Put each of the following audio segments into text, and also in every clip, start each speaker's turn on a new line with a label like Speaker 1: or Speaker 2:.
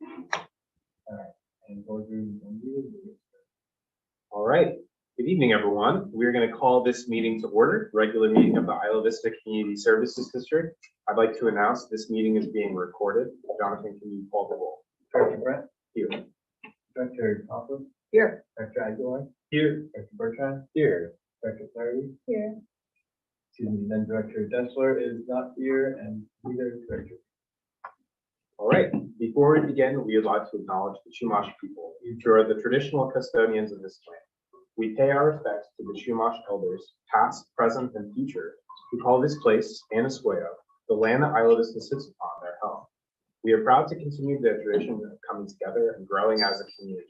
Speaker 1: All right, and boardroom unmuted.
Speaker 2: All right. Good evening, everyone. We're going to call this meeting to order, regular meeting of the Isla Vista Community Services District. I'd like to announce this meeting is being recorded. Jonathan, can you call the roll?
Speaker 1: Director Brett?
Speaker 2: Here.
Speaker 1: Director Toffler?
Speaker 3: Here.
Speaker 1: Director Aguilar?
Speaker 2: Here.
Speaker 1: Director Bertrand?
Speaker 2: Here.
Speaker 1: Director Flaherty?
Speaker 3: Here.
Speaker 1: Excuse me, then Director Dessler is not here, and neither Director.
Speaker 2: All right. Before we begin, we would like to acknowledge the Chumash people, who are the traditional custodians of this land. We pay our respects to the Chumash elders, past, present, and future, who call this place, Anasqueo, the land that Isla Vista sits upon, their home. We are proud to continue the tradition of coming together and growing as a community.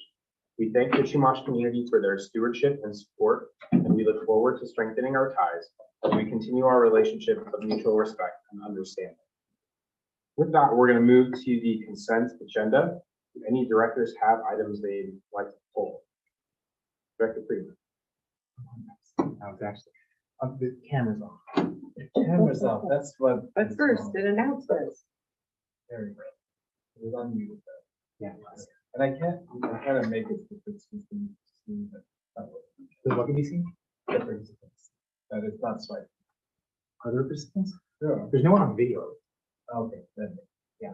Speaker 2: We thank the Chumash community for their stewardship and support, and we look forward to strengthening our ties as we continue our relationship of mutual respect and understanding. With that, we're going to move to the consent agenda. Do any directors have items they'd like to pull? Director Friedman.
Speaker 1: I was actually, the camera's off. The camera's off, that's what.
Speaker 3: But first, an announcement.
Speaker 1: There we go. It was unmuted though. Yeah. And I can't kind of make it if it's seen, but that way.
Speaker 4: What can be seen?
Speaker 1: The participants. That is not swiped.
Speaker 4: Other participants?
Speaker 1: Sure.
Speaker 4: There's no one on video.
Speaker 1: Okay, then, yeah.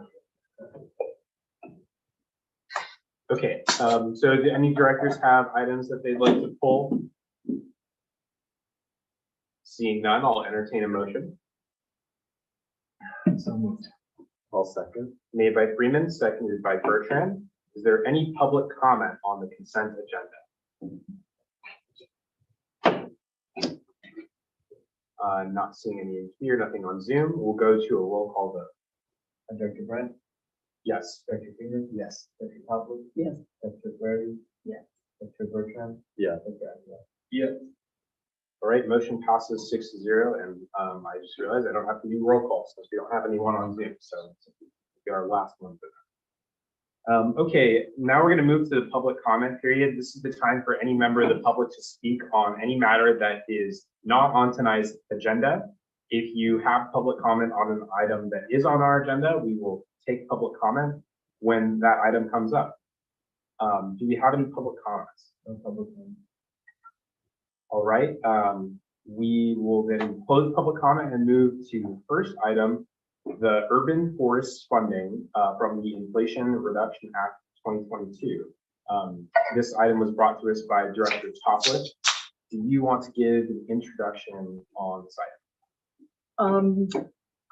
Speaker 2: Okay, so do any directors have items that they'd like to pull? Seeing none, I'll entertain a motion.
Speaker 1: So moved.
Speaker 2: I'll second. Made by Freeman, seconded by Bertrand. Is there any public comment on the consent agenda? Not seeing any in here, nothing on Zoom. We'll go to a roll call vote.
Speaker 1: Director Brent?
Speaker 2: Yes.
Speaker 1: Director Freeman?
Speaker 2: Yes.
Speaker 1: Director Toffler?
Speaker 3: Yes.
Speaker 1: Director Flaherty?
Speaker 3: Yes.
Speaker 1: Director Bertrand?
Speaker 2: Yeah.
Speaker 1: Director Aguilar?
Speaker 2: Yeah. All right, motion passes 6-0, and I just realized I don't have to do roll calls since we don't have anyone on Zoom, so it'll be our last one for that. Okay, now we're going to move to the public comment period. This is the time for any member of the public to speak on any matter that is not on tonight's agenda. If you have public comment on an item that is on our agenda, we will take public comment when that item comes up. Do we have any public comments?
Speaker 1: No public comment.
Speaker 2: All right, we will then close public comment and move to the first item, the urban forest funding from the Inflation Reduction Act 2022. This item was brought to us by Director Toffler. Do you want to give an introduction on this item?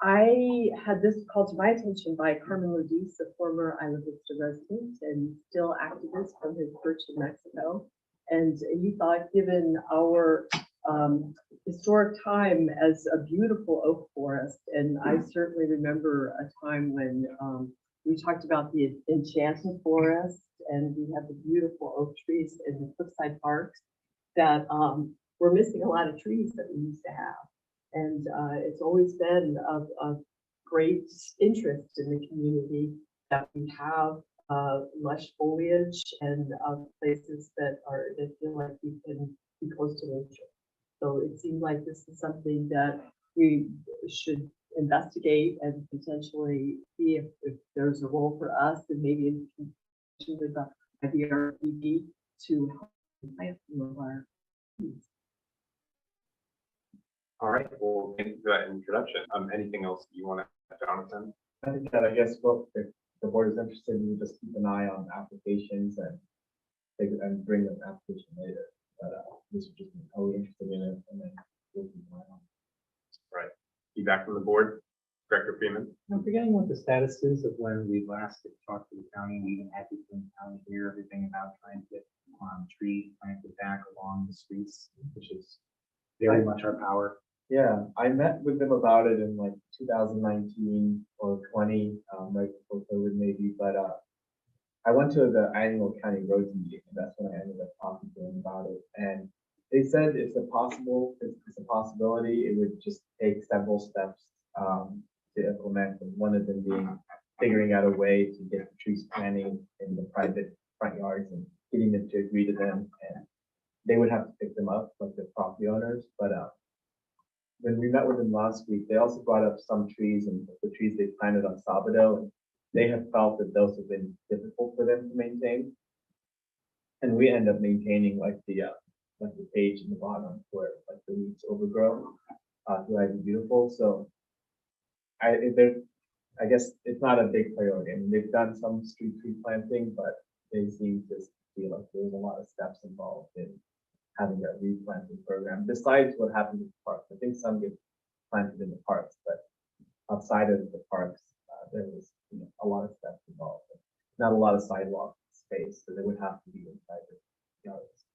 Speaker 3: I had this called to my attention by Carmen Lodice, a former Isla Vista resident and still activist from his perch in Mexico. And he thought, given our historic time as a beautiful oak forest, and I certainly remember a time when we talked about the enchanted forest, and we had the beautiful oak trees in the Cliffside Parks, that we're missing a lot of trees that we used to have. And it's always been of great interest in the community that we have lush foliage and places that feel like we can be close to nature. So it seemed like this is something that we should investigate and potentially see if there's a role for us, and maybe in conjunction with the IVRPD to help plant some of our trees.
Speaker 2: All right, well, thank you for that introduction. Anything else you want to add, Jonathan?
Speaker 1: I think that, I guess, well, if the board is interested, we just keep an eye on applications and bring an application later. But this is just, are we interested in it? And then we'll keep an eye on it.
Speaker 2: Right. Feedback from the board, Director Freeman.
Speaker 4: I'm forgetting what the status is of when we last talked to the county. We had to from the county here, everything about trying to get trees planted back along the streets, which is very much our power.
Speaker 1: Yeah, I met with them about it in like 2019 or 20, right before COVID maybe, but I went to the annual county roads meeting, and that's when I ended up talking to them about it. And they said it's a possibility. It would just take several steps to implement, and one of them being figuring out a way to get the trees planting in the private front yards and getting them to agree to them, and they would have to pick them up, like the property owners. But when we met with them last week, they also brought up some trees and the trees they planted on Sabado. And they have felt that those have been difficult for them to maintain. And we end up maintaining like the page in the bottom where like the roots overgrow to Ivy Beautiful. So I guess it's not a big priority. I mean, they've done some street tree planting, but they seem to feel like there's a lot of steps involved in having a replanting program, besides what happens in the parks. I think some get planted in the parks, but outside of the parks, there was a lot of steps involved. Not a lot of sidewalk space, so they would have to be inside the yards.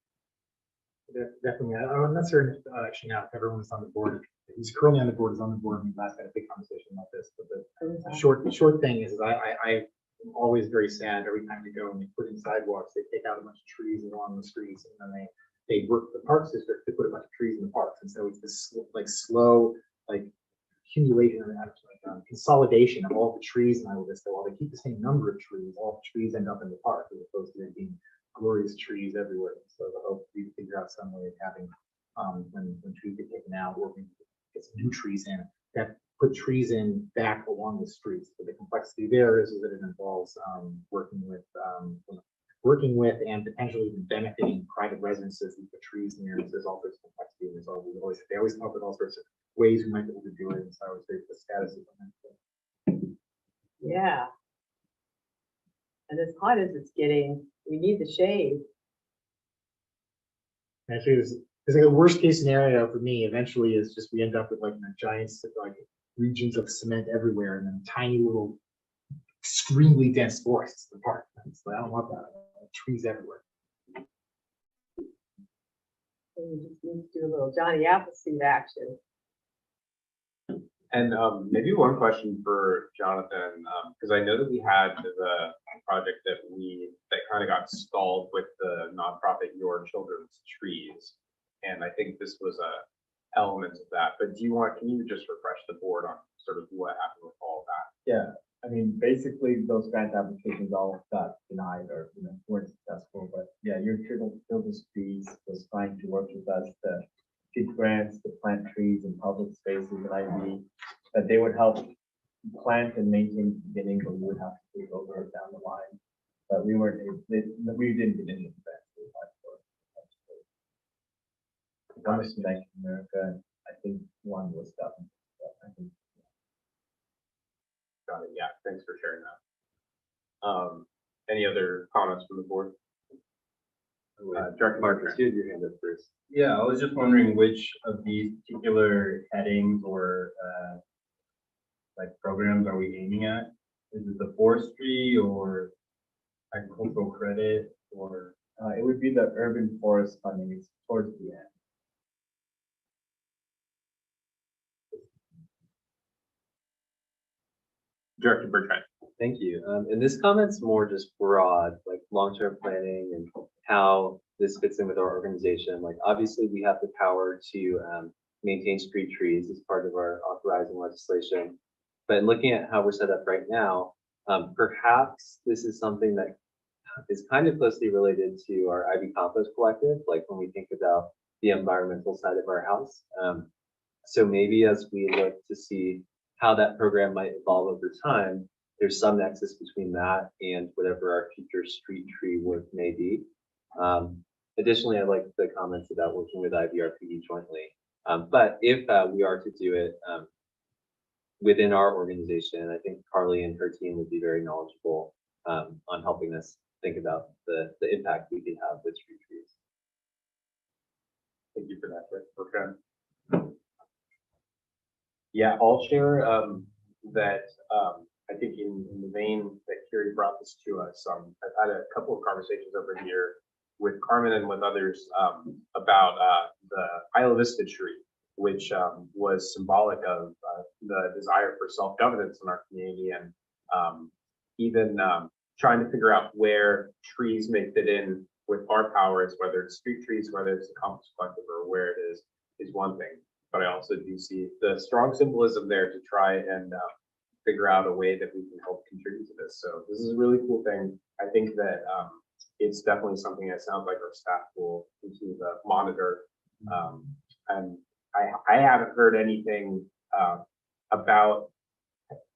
Speaker 4: Definitely. I'm not certain if, actually now if everyone's on the board, who's currently on the board is on the board. We last had a big conversation about this, but the short thing is I'm always very sad every time we go and they put in sidewalks, they take out a bunch of trees along the streets, and then they work the parks district to put a bunch of trees in the parks, and so it's this like slow accumulation and consolidation of all the trees and all of this. So while they keep the same number of trees, all the trees end up in the park as opposed to there being glorious trees everywhere. So the hope we figure out some way of having when trees get taken out, or we get some new trees in that put trees in back along the streets. But the complexity there is that it involves working with and potentially even benefiting private residences with the trees near. So there's all sorts of complexity, and they always come up with all sorts of ways we might be able to do it. And so I would say the status is
Speaker 3: Yeah. And as hot as it's getting, we need the shade.
Speaker 4: actually there's like a worst case scenario for me eventually is just we end up with like giant regions of cement everywhere and then tiny little extremely dense forests in the park. So I don't want that. Trees everywhere.
Speaker 3: So we just need to do a little Johnny Appleseed action.
Speaker 2: And maybe one question for Jonathan, because I know that we had the project that kind of got stalled with the nonprofit Your Children's Trees, and I think this was a element of that. But can you just refresh the board on sort of what happened with all of that?
Speaker 1: Yeah, I mean, basically those grant applications all got denied or weren't successful. But yeah, Your Children's Trees was trying to work with us to get grants to plant trees in public spaces at IV that they would help plant and maintain at the beginning, but we would have to take over down the line. But we didn't get any of that. One was from Bank of America, and I think one was government. I think.
Speaker 2: Got it. Yeah, thanks for sharing that. Any other comments from the board? Director Marcus, you had your hand up first.
Speaker 5: Yeah, I was just wondering which of these particular headings or programs are we aiming at? Is it the forestry or agricultural credit, or?
Speaker 1: It would be the urban forest funding. It's towards the end.
Speaker 2: Director Bertrand.
Speaker 6: Thank you. And this comment's more just broad, like long-term planning and how this fits in with our organization. Like obviously we have the power to maintain street trees as part of our authorizing legislation. But looking at how we're set up right now, perhaps this is something that is kind of closely related to our Ivy Compost Collective, like when we think about the environmental side of our house. So maybe as we look to see how that program might evolve over time, there's some nexus between that and whatever our future street tree work may be. Additionally, I like the comments about working with IVRPD jointly. But if we are to do it within our organization, I think Carly and her team would be very knowledgeable on helping us think about the impact we could have with street trees.
Speaker 2: Thank you for that, Bertrand. Yeah, I'll share that I think in the vein that Carrie brought this to us, I've had a couple of conversations over here with Carmen and with others about the Isla Vista tree, which was symbolic of the desire for self-governance in our community, and even trying to figure out where trees may fit in with our powers, whether it's street trees, whether it's the Compost Collective, or where it is one thing. But I also do see the strong symbolism there to try and figure out a way that we can help contribute to this. So this is a really cool thing. I think that it's definitely something that sounds like our staff will continue to monitor. And I haven't heard anything about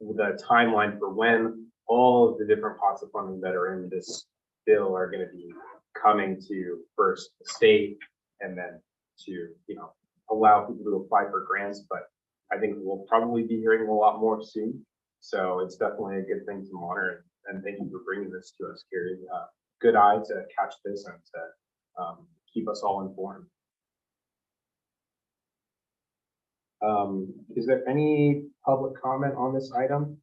Speaker 2: the timeline for when all of the different pots of funding that are in this bill are going to be coming to first the state and then to, you know, allow people to apply for grants. But I think we'll probably be hearing a lot more soon. So it's definitely a good thing to monitor. And thank you for bringing this to us, Carrie. Good eye to catch this and to keep us all informed. Is there any public comment on this item?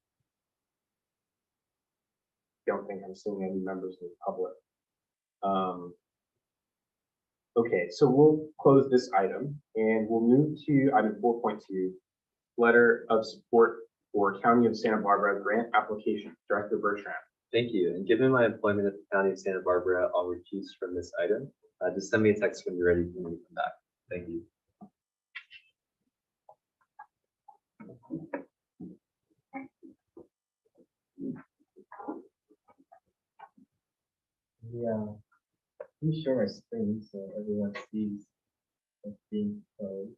Speaker 2: Don't think I'm seeing any members of the public. Okay, so we'll close this item and we'll move to item 4.2, letter of support for County of Santa Barbara grant application. Director Bertrand.
Speaker 6: Thank you. And given my employment at the County of Santa Barbara, I'll recuse from this item. Just send me a text when you're ready for me to come back. Thank you.
Speaker 1: Yeah, let me share my screen so everyone sees what's being closed.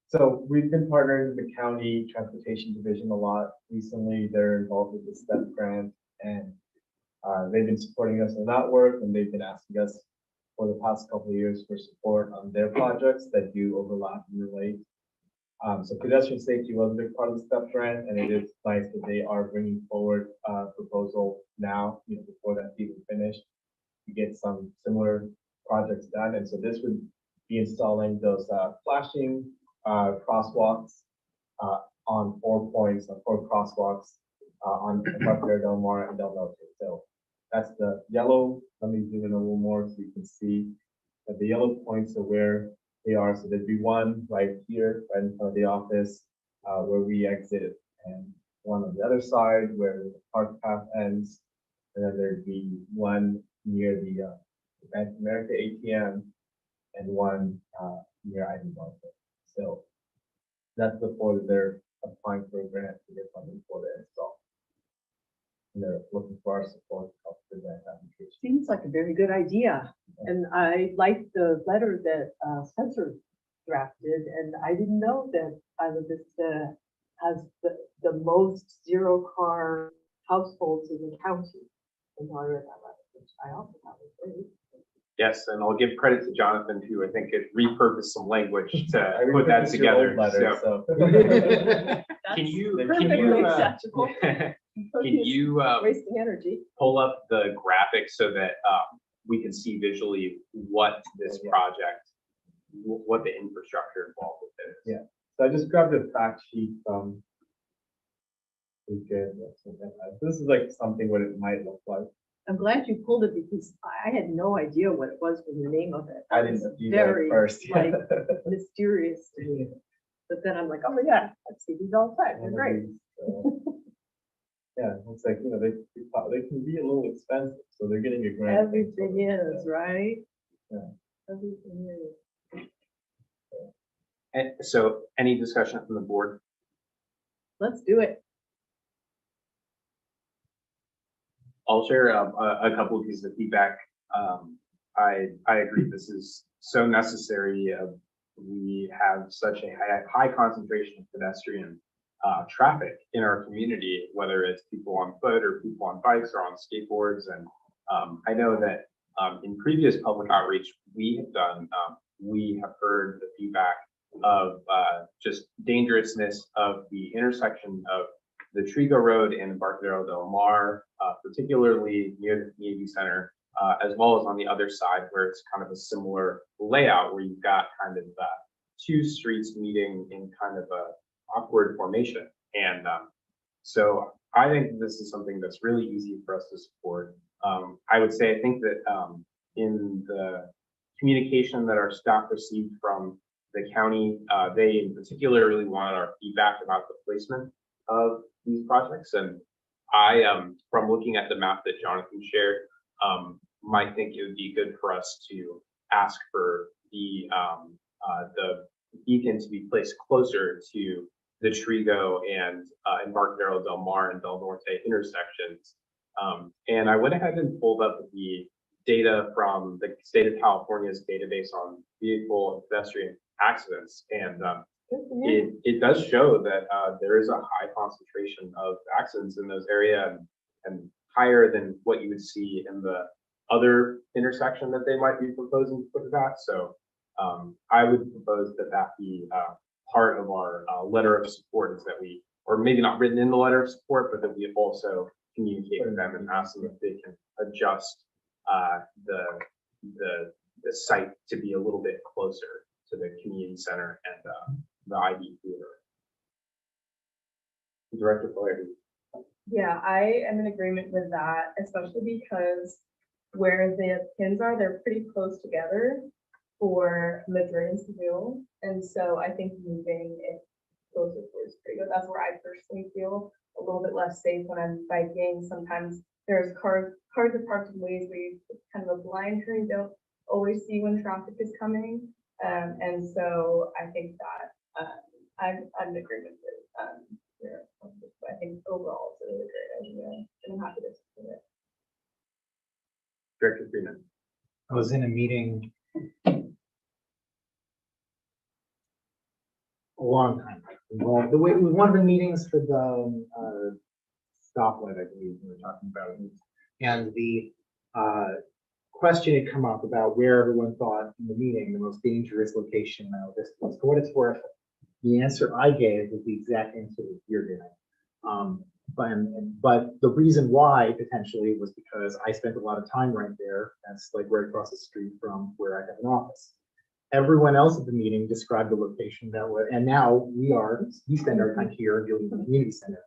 Speaker 1: So we've been partnering with the county transportation division a lot recently. They're involved with the STEP grant, and they've been supporting us in that work, and they've been asking us for the past couple of years for support on their projects that do overlap and relate. So pedestrian safety was a big part of the STEP grant, and it is nice that they are bringing forward a proposal now, you know, before that's even finished, to get some similar projects done. And so this would be installing those flashing crosswalks on 4 points, 4 crosswalks on Embarcadero Del Mar and Del Norte. So that's the yellow. Let me zoom in a little more so you can see that the yellow points are where they are. So there'd be one right here, right in front of the office, where we exit, and one on the other side where the park path ends, and then there'd be one near the Bank of America ATM, and one near ID Market. So that's before they're applying for a grant to get funding for the install. And they're looking for our support to help with that application.
Speaker 3: Seems like a very good idea. And I like the letter that Spencer drafted, and I didn't know that Isla Vista has the most zero car households in the county. And I also thought was great.
Speaker 2: Yes, and I'll give credit to Jonathan too. I think it repurposed some language to
Speaker 1: I
Speaker 2: put that
Speaker 1: repurposed your
Speaker 2: together.
Speaker 1: old letter,
Speaker 2: So
Speaker 3: That's
Speaker 2: can you
Speaker 3: perfectly acceptable.
Speaker 2: can you
Speaker 3: Wasting energy.
Speaker 2: pull up the graphic so that we can see visually what this project, what the infrastructure involved with it is?
Speaker 1: Yeah. So I just grabbed a fact sheet from. This is like something what it might look like.
Speaker 3: I'm glad you pulled it because I had no idea what it was from the name of it.
Speaker 1: I
Speaker 3: That
Speaker 1: didn't
Speaker 3: was
Speaker 1: do that
Speaker 3: very,
Speaker 1: first.
Speaker 3: like, mysterious to me. But then I'm like, oh yeah, I see these all the time. They're great.
Speaker 1: Yeah, it's like, you know, they can be a little expensive, so they're getting a grant.
Speaker 3: Everything is, right?
Speaker 1: Yeah.
Speaker 3: Everything is.
Speaker 2: And so any discussion from the board?
Speaker 3: Let's do it.
Speaker 2: I'll share a couple of pieces of feedback. I agree, this is so necessary. We have such a high concentration of pedestrian traffic in our community, whether it's people on foot or people on bikes or on skateboards. And I know that in previous public outreach we have done, we have heard the feedback of just dangerousness of the intersection of the Trigo Road and Embarcadero Del Mar, particularly near the community center, as well as on the other side where it's kind of a similar layout where you've got kind of two streets meeting in kind of a awkward formation. And so I think this is something that's really easy for us to support. I would say, I think that in the communication that our staff received from the county, they in particular really wanted our feedback about the placement of these projects. And I, from looking at the map that Jonathan shared, might think it would be good for us to ask for the beacon to be placed closer to the Trigo and Embarcadero Del Mar and Del Norte intersections. And I went ahead and pulled up the data from the state of California's database on vehicle and pedestrian accidents, and it does show that there is a high concentration of accidents in those areas, and higher than what you would see in the other intersection that they might be proposing to put it at. So I would propose that that be part of our letter of support, is that we, or maybe not written in the letter of support, but that we also communicate with them and ask them if they can adjust the site to be a little bit closer to the community center and the ID theater. Director Flaherty.
Speaker 7: Yeah, I am in agreement with that, especially because where the pins are, they're pretty close together for Madrid and Seville. And so I think moving it closer towards Prigo, that's where I personally feel a little bit less safe when I'm biking. Sometimes there's cars are parked in ways where you kind of a blind turn, you don't always see when traffic is coming. And so I think that I'm in agreement with your, I think overall it's a really great idea, and I'm happy to support it.
Speaker 2: Director Freeman.
Speaker 4: I was in a meeting a long time ago. It was one of the meetings for the stoplight, I believe we were talking about. And the question had come up about where everyone thought in the meeting the most dangerous location this was. For what it's worth, the answer I gave was the exact answer that you're giving. But the reason why potentially was because I spent a lot of time right there. That's like right across the street from where I have an office. Everyone else at the meeting described the location that was, and now we spend our time here dealing with the community center.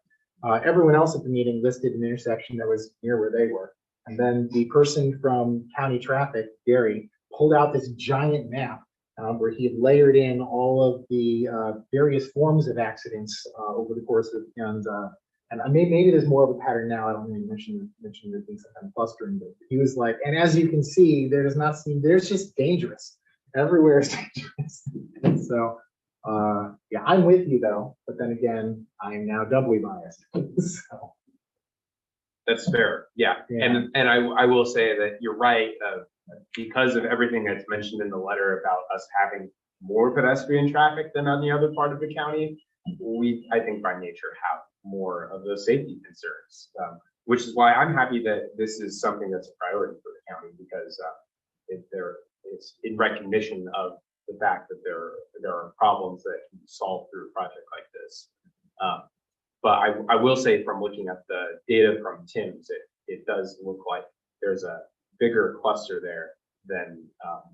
Speaker 4: Everyone else at the meeting listed an intersection that was near where they were. And then the person from county traffic, Gary, pulled out this giant map where he had layered in all of the various forms of accidents over the course of, and maybe there's more of a pattern now. I don't really mention there being some kind of clustering, but he was like, and as you can see, there's just dangerous. Everywhere is dangerous. And so, yeah, I'm with you though, but then again, I am now doubly biased. So.
Speaker 2: That's fair. Yeah. And I will say that you're right, because of everything that's mentioned in the letter about us having more pedestrian traffic than on the other part of the county, we, I think by nature, have more of those safety concerns, which is why I'm happy that this is something that's a priority for the county, because it's in recognition of the fact that there are problems that can be solved through a project like this. But I will say, from looking at the data from Tim's, it does look like there's a bigger cluster there than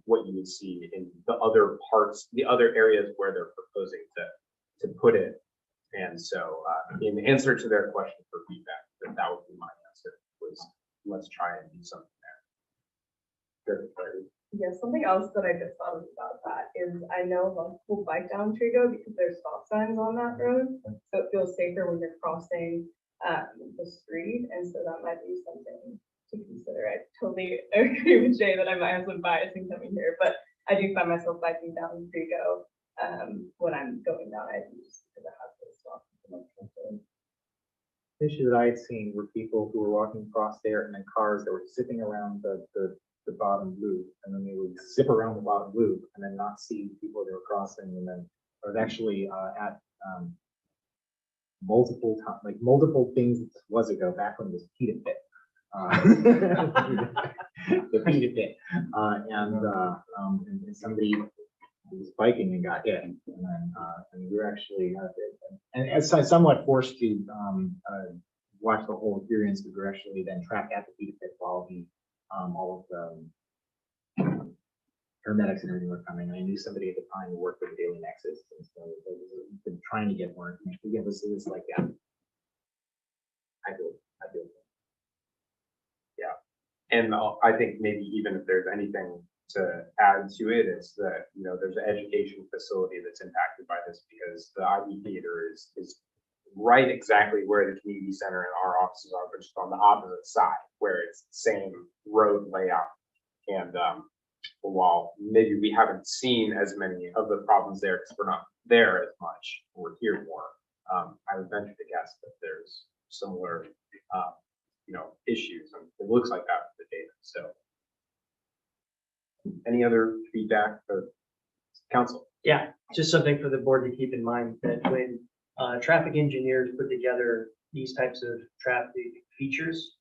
Speaker 2: what you would see in the other parts, the other areas where they're proposing to put it. And so in answer to their question for feedback, that would be my answer, was let's try and do something there.
Speaker 7: Yeah, something else that I just thought of about that is I know a lot of people bike down Trigo because there's stop signs on that road, so it feels safer when you're crossing the street, and so that might be something to consider. I totally agree with Jay that I might have some bias in coming here, but I do find myself biking down Trigo when I'm going down. I just because I have to stop.
Speaker 4: The issue that I had seen were people who were walking across there, and then cars that were zipping around the bottom loop, and then they would zip around the bottom loop and then not see people they were crossing. And then I was actually at multiple things was ago, back when it was Pita Pit. The Pita Pit. And somebody was biking and got hit. And then and we were actually and as somewhat forced to watch the whole experience, we were actually then trapped at the Pita Pit while all of the paramedics and everything were coming. And I knew somebody at the time who worked for the Daily Nexus, and so we've been trying to get more information. Again, this is like that. I feel.
Speaker 2: Yeah, and I think maybe even if there's anything to add to it, it's that there's an education facility that's impacted by this, because the IV theater is right exactly where the community center and our offices are, but just on the opposite side, where it's the same road layout. And while maybe we haven't seen as many of the problems there because we're not there as much, we're here more, I would venture to guess that there's similar issues, and it looks like that with the data. So Any other feedback or council?
Speaker 8: Yeah, just something for the board to keep in mind that when traffic engineers put together these types of traffic features,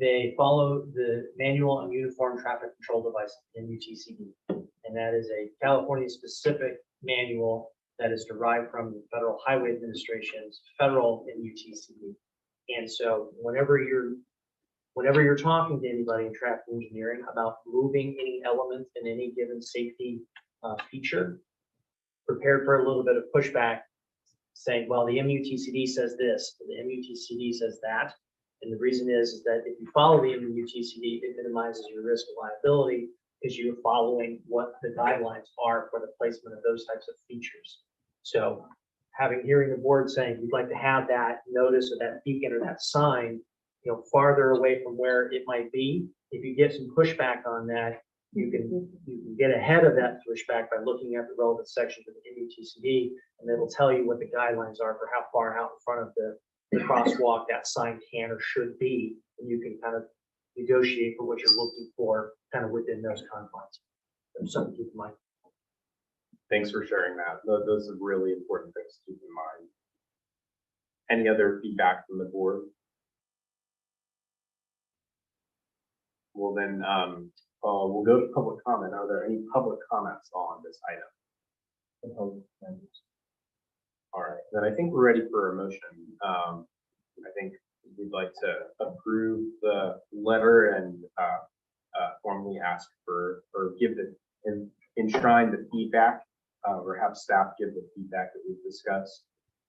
Speaker 8: they follow the manual on uniform traffic control device, MUTCD. And that is a California specific manual that is derived from the Federal Highway Administration's federal MUTCD. And so whenever you're talking to anybody in traffic engineering about moving any element in any given safety feature, prepared for a little bit of pushback, saying, well, the MUTCD says this, the MUTCD says that. And the reason is that if you follow the MUTCD, it minimizes your risk of liability because you're following what the guidelines are for the placement of those types of features. So hearing the board saying you'd like to have that notice or that beacon or that sign, farther away from where it might be, if you get some pushback on that, you can get ahead of that pushback by looking at the relevant sections of the MUTCD, and it'll tell you what the guidelines are for how far out in front of the crosswalk that sign can or should be, and you can kind of negotiate for what you're looking for kind of within those confines. So something to keep in mind.
Speaker 2: Thanks for sharing that. Those are really important things to keep in mind. Any other feedback from the board? Well, then we'll go to public comment. Are there any public comments on this item? All right, then I think we're ready for a motion. I think we'd like to approve the letter and formally ask for, or give and enshrine the feedback, or have staff give the feedback that we've discussed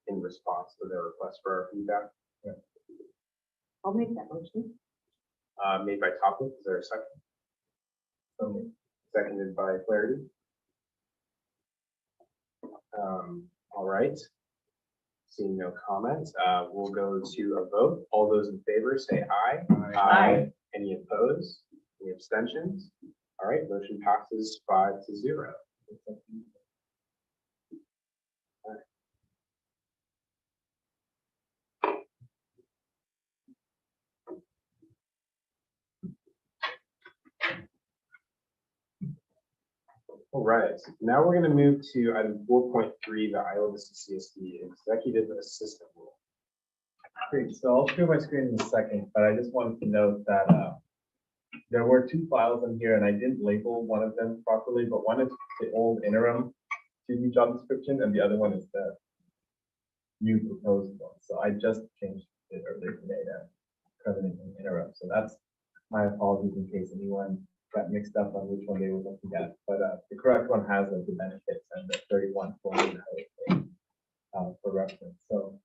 Speaker 2: in response to their request for our feedback. Yeah.
Speaker 3: I'll make that motion.
Speaker 2: Made by Topic. Is there a second? Seconded by Flaherty. All right. Seeing no comments, we'll go to a vote. All those in favor say aye.
Speaker 3: Aye.
Speaker 2: Any opposed? Any abstentions? All right, motion passes 5-0. All right, now we're going to move to item 4.3, the IVCSD Executive Assistant Rule.
Speaker 1: Great, so I'll share my screen in a second, but I just wanted to note that there were two files in here and I didn't label one of them properly, but one is the old interim student job description and the other one is the new proposed one. So I just changed it earlier today to permanent and interim. So that's my apologies in case anyone got mixed up on which one they were looking at. But the correct one has the benefits and the 31 form for reference. So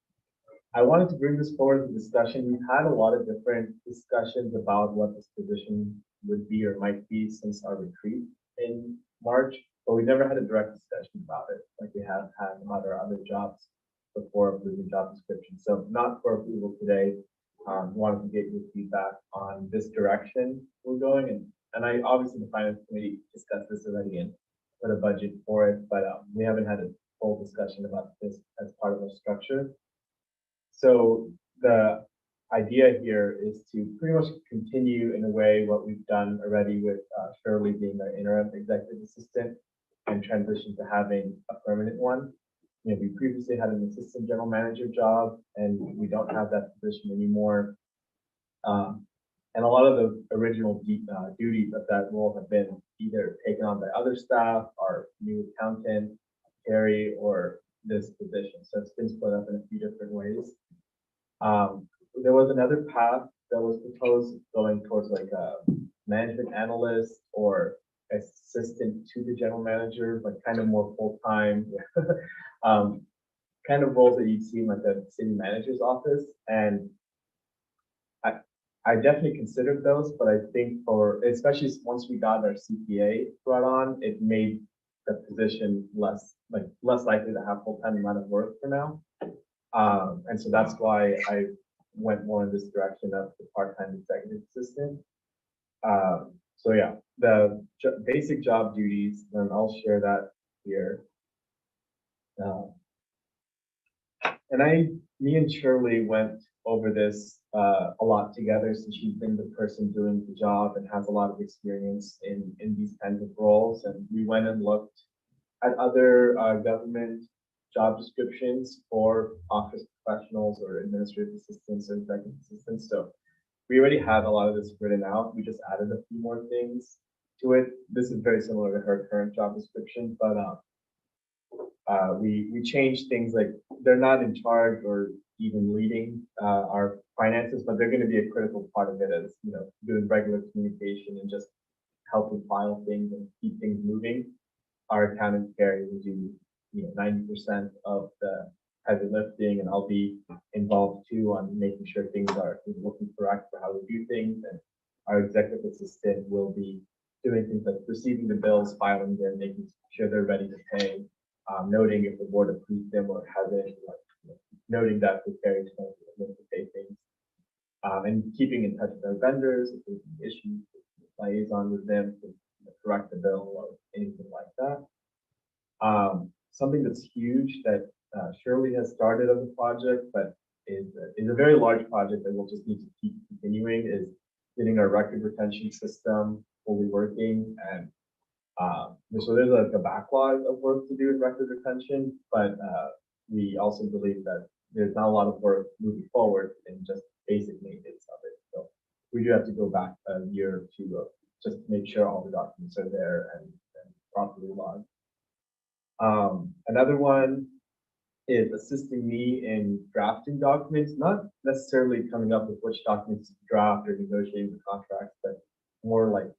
Speaker 1: I wanted to bring this forward to discussion. We've had a lot of different discussions about what this position would be or might be since our retreat in March, but we never had a direct discussion about it like we have had about our other jobs before approving job description. So not for approval today. Wanted to get your feedback on this direction we're going. And I obviously the finance committee discussed this already and put a budget for it, but we haven't had a full discussion about this as part of our structure. So the idea here is to pretty much continue in a way what we've done already with Shirley being our interim executive assistant and transition to having a permanent one. We previously had an assistant general manager job and we don't have that position anymore. And a lot of the original duties of that role have been either taken on by other staff, our new accountant, Terry, or this position. So it's been split up in a few different ways. There was another path that was proposed going towards like a management analyst or assistant to the general manager, but kind of more full-time, kind of roles that you'd see in like the city manager's office. And I definitely considered those, but I think especially once we got our CPA brought on, it made the position less likely to have full-time amount of work for now. And so that's why I went more in this direction of the part-time executive assistant. So yeah, the basic job duties, and I'll share that here. And me and Shirley went over this a lot together since she's been the person doing the job and has a lot of experience in these kinds of roles. And we went and looked at other government job descriptions for office professionals or administrative assistants or executive assistants. So we already had a lot of this written out. We just added a few more things to it. This is very similar to her current job description, but we changed things like they're not in charge or even leading our finances, but they're going to be a critical part of it as, you know, doing regular communication and just helping file things and keep things moving. Our accountant Carrie will do, you know, 90% of the heavy lifting, and I'll be involved too on making sure things are looking correct for how we do things. And our executive assistant will be doing things like receiving the bills, filing them, making sure they're ready to pay, noting if the board approved them or hasn't, like, you know, noting that with Carrie's phone to pay things, and keeping in touch with our vendors if there's any issues, liaison with them to, you know, correct the bill or anything like that. Something that's huge that Shirley has started as a project, but is a very large project that we'll just need to keep continuing, is getting our record retention system fully working. And so there's like a backlog of work to do with record retention, but we also believe that there's not a lot of work moving forward in just basic maintenance of it. So we do have to go back a year or two just to make sure all the documents are there and properly logged. Another one is assisting me in drafting documents, not necessarily coming up with which documents to draft or negotiating the contracts, but more like,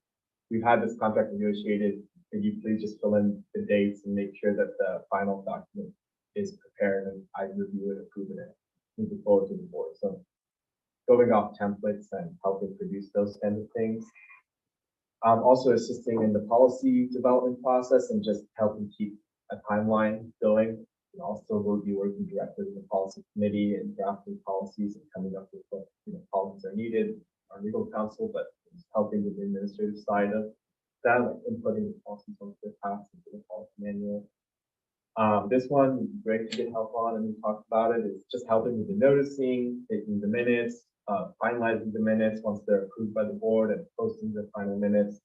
Speaker 1: we've had this contract negotiated, could you please just fill in the dates and make sure that the final document is prepared and I review it, approve it, and move it forward to the board. So going off templates and helping produce those kinds of things. Also assisting in the policy development process and just helping keep a timeline going. And also will be working directly with the policy committee and drafting policies and coming up with what, you know, policies are needed, our legal counsel, but helping with the administrative side of that, like inputting the policies onto the pass into the policy manual. This one would be great to get help on, and we talked about it, is just helping with the noticing, taking the minutes, finalizing the minutes once they're approved by the board, and posting the final minutes.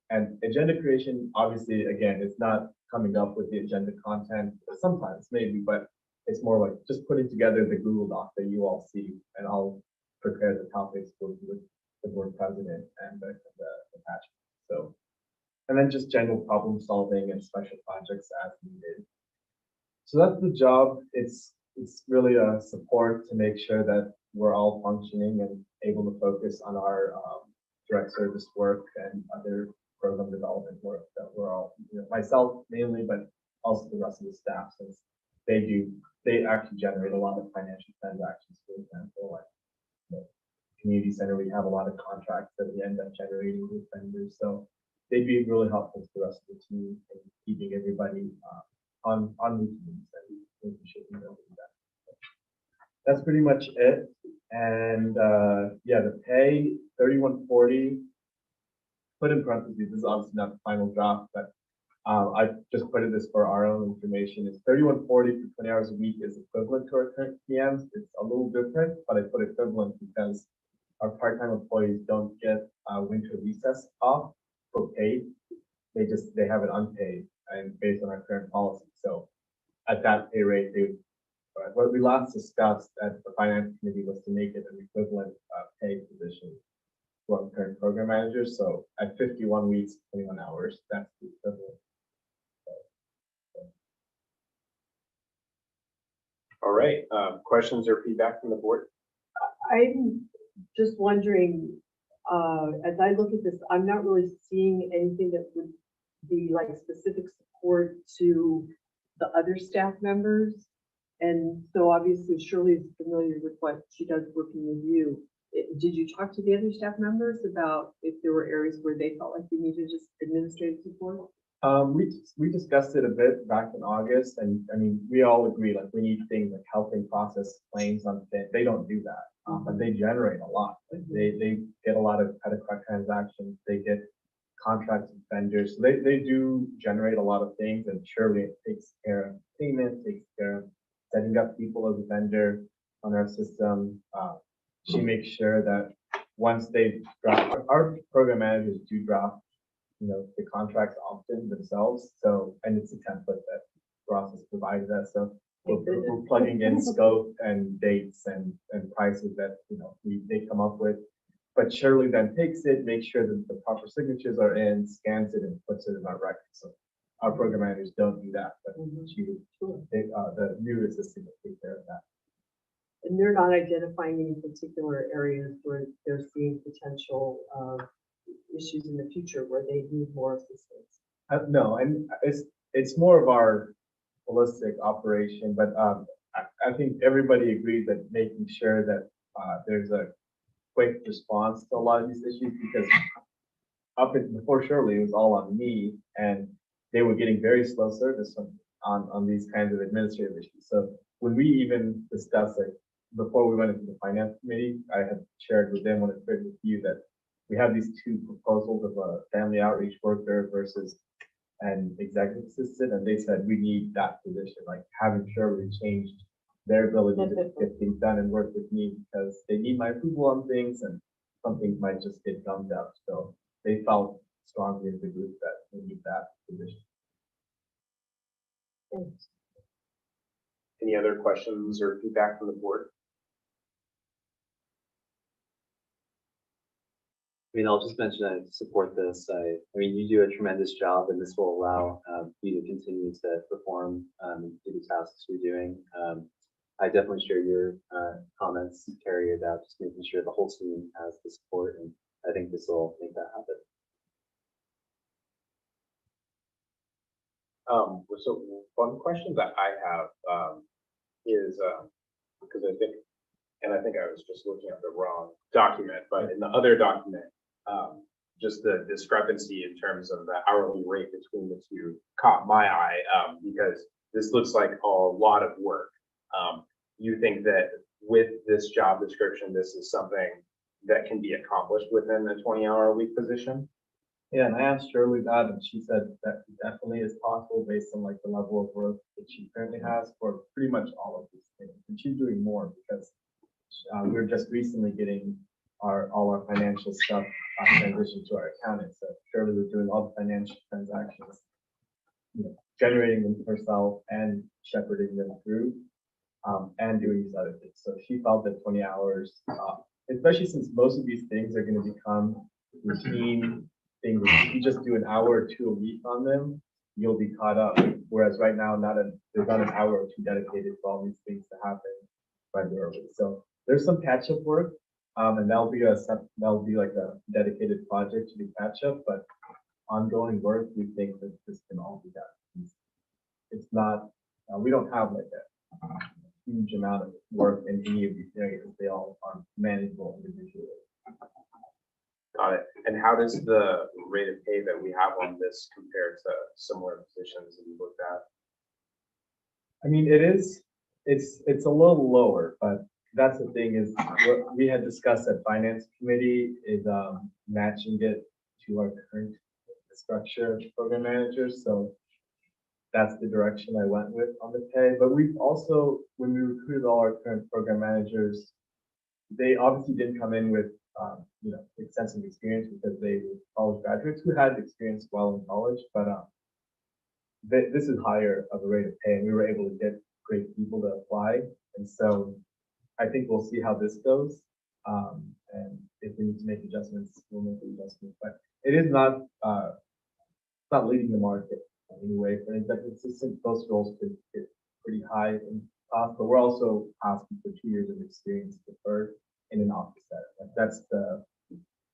Speaker 1: And agenda creation, obviously, again, it's not coming up with the agenda content, sometimes maybe, but it's more like just putting together the Google Doc that you all see, and I'll prepare the topics for the board president and the attachment. So, and then just general problem solving and special projects as needed. So that's the job. It's really a support to make sure that we're all functioning and able to focus on our direct service work and other program development work that we're all, you know, myself mainly, but also the rest of the staff, since they actually generate a lot of financial transactions. For example, like, you know, community center, we have a lot of contracts that we end up generating with vendors. So they'd be really helpful to the rest of the team and keeping everybody on routines and making sure we know that. That's pretty much it. And yeah, the pay $31.40. Put in parentheses, this is obviously not the final draft, but I just put this for our own information. It's $31.40 for 20 hours a week is equivalent to our current PMs. It's a little different, but I put equivalent because our part-time employees don't get winter recess off for paid. They have it unpaid and based on our current policy. So at that pay rate, what we last discussed at the finance committee was to make it an equivalent pay position to our current program managers. So at 51 weeks, 21 hours, that's the equivalent.
Speaker 2: All right, questions or feedback from the board?
Speaker 3: I'm just wondering, as I look at this, I'm not really seeing anything that would be like specific support to the other staff members. And so obviously Shirley is familiar with what she does working with you. Did you talk to the other staff members about if there were areas where they felt like they needed just administrative support?
Speaker 1: We discussed it a bit back in August, and I mean, we all agree, like, we need things like helping process claims on things. They don't do that, but they generate a lot. Like they get a lot of credit card transactions. They get contracts with vendors. So they do generate a lot of things, and surely it takes care of payments, takes care of setting up people as a vendor. on our system. She makes sure that once they draft, our program managers do draft, the contracts often themselves. So, and it's a template that Ross has provided us. So we're plugging in scope and dates and prices that, they come up with. But Shirley then takes it, makes sure that the proper signatures are in, scans it, and puts it in our record. So our program managers don't do that, but the new assistant will take care of that.
Speaker 3: And they're not identifying any particular areas where they're seeing potential issues in the future where they need more assistance.
Speaker 1: No, and it's more of our holistic operation, but I think everybody agrees that making sure that there's a quick response to a lot of these issues, because before Shirley, it was all on me, and they were getting very slow service on these kinds of administrative issues. So when we even discussed it before we went into the finance committee, I had shared with them when it fit with you that we have these two proposals of a family outreach worker versus an executive assistant, and they said we need that position, like having Shirley changed their ability to get things done and work with me, because they need my approval on things and some things might just get gummed up. So they felt strongly as a group that we need that position.
Speaker 2: Any other questions or feedback from the board?
Speaker 6: I mean, I'll just mention I support this. I mean, you do a tremendous job, and this will allow you to continue to perform do the tasks you're doing. I definitely share your comments, Carrie, about just making sure the whole team has the support, and I think this will make that happen.
Speaker 2: So one question that I have is because I think I was just looking at the wrong document, but in the other document, just the discrepancy in terms of the hourly rate between the two caught my eye, because this looks like a lot of work. You think that with this job description, this is something that can be accomplished within a 20-hour-a-week position?
Speaker 1: Yeah, and I asked Shirley that, and she said that definitely is possible based on like the level of work that she currently has for pretty much all of these things. And she's doing more because we're just recently getting all our financial stuff transitioned to our accountant. So Shirley was doing all the financial transactions, generating them herself and shepherding them through, and doing these other things. So she felt that 20 hours, especially since most of these things are going to become routine things. If you just do an hour or two a week on them, you'll be caught up. Whereas right now, there's not an hour or two dedicated to all these things to happen regularly. So there's some catch-up work, and that'll be like a dedicated project to do catch-up. But ongoing work, we think that this can all be done. It's not. We don't have like a huge amount of work in any of these areas. They all are manageable individually.
Speaker 2: Got it. And how does the rate of pay that we have on this compare to similar positions that you looked at?
Speaker 1: I mean, it's a little lower, but that's the thing is what we had discussed at finance committee is matching it to our current structure of program managers. So that's the direction I went with on the pay. But we've also, when we recruited all our current program managers, they obviously didn't come in with extensive experience because they were college graduates who had experience while in college, but this is higher of a rate of pay, and we were able to get great people to apply. And so I think we'll see how this goes. And if we need to make adjustments, we'll make the adjustments. But it is not leading the market anyway. For an executive assistant, those roles could get pretty high in cost, but we're also asking for 2 years of experience preferred in an office setting. That's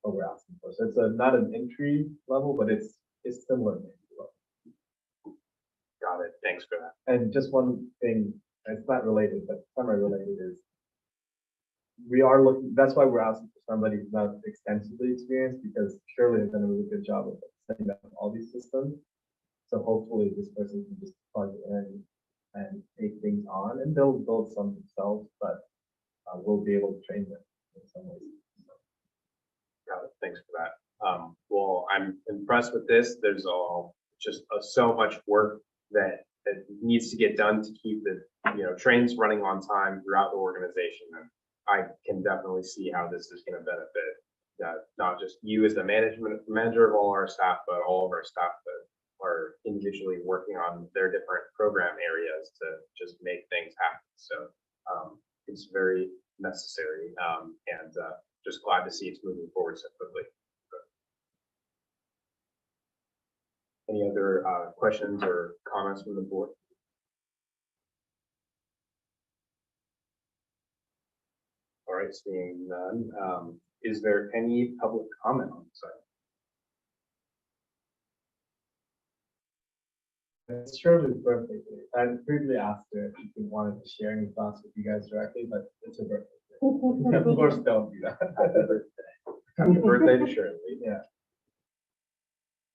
Speaker 1: what we're asking for. So it's not an entry level, but it's similar.
Speaker 2: Got it. Thanks for that.
Speaker 1: And just one thing, it's not related, but semi-related is we are looking. That's why we're asking for somebody who's not extensively experienced, because Shirley has done a really good job of setting up all these systems. So hopefully this person can just plug in and take things on, and they'll build some themselves, but we'll be able to train them in some ways.
Speaker 2: Got it. Thanks for that. Well, I'm impressed with this. There's just so much work that that needs to get done to keep the, trains running on time throughout the organization. And I can definitely see how this is going to benefit not just you as the manager of all our staff, but all of our staff that are individually working on their different program areas to just make things happen. So it's very necessary, and just glad to see it's moving forward so quickly. Any other questions or comments from the board? All right, seeing none, is there any public comment on this item?
Speaker 1: It's Shirley's birthday today. I previously asked her if she wanted to share any thoughts with you guys directly, but it's her birthday. Of course, don't do that.
Speaker 2: Happy birthday to Shirley.
Speaker 1: Yeah.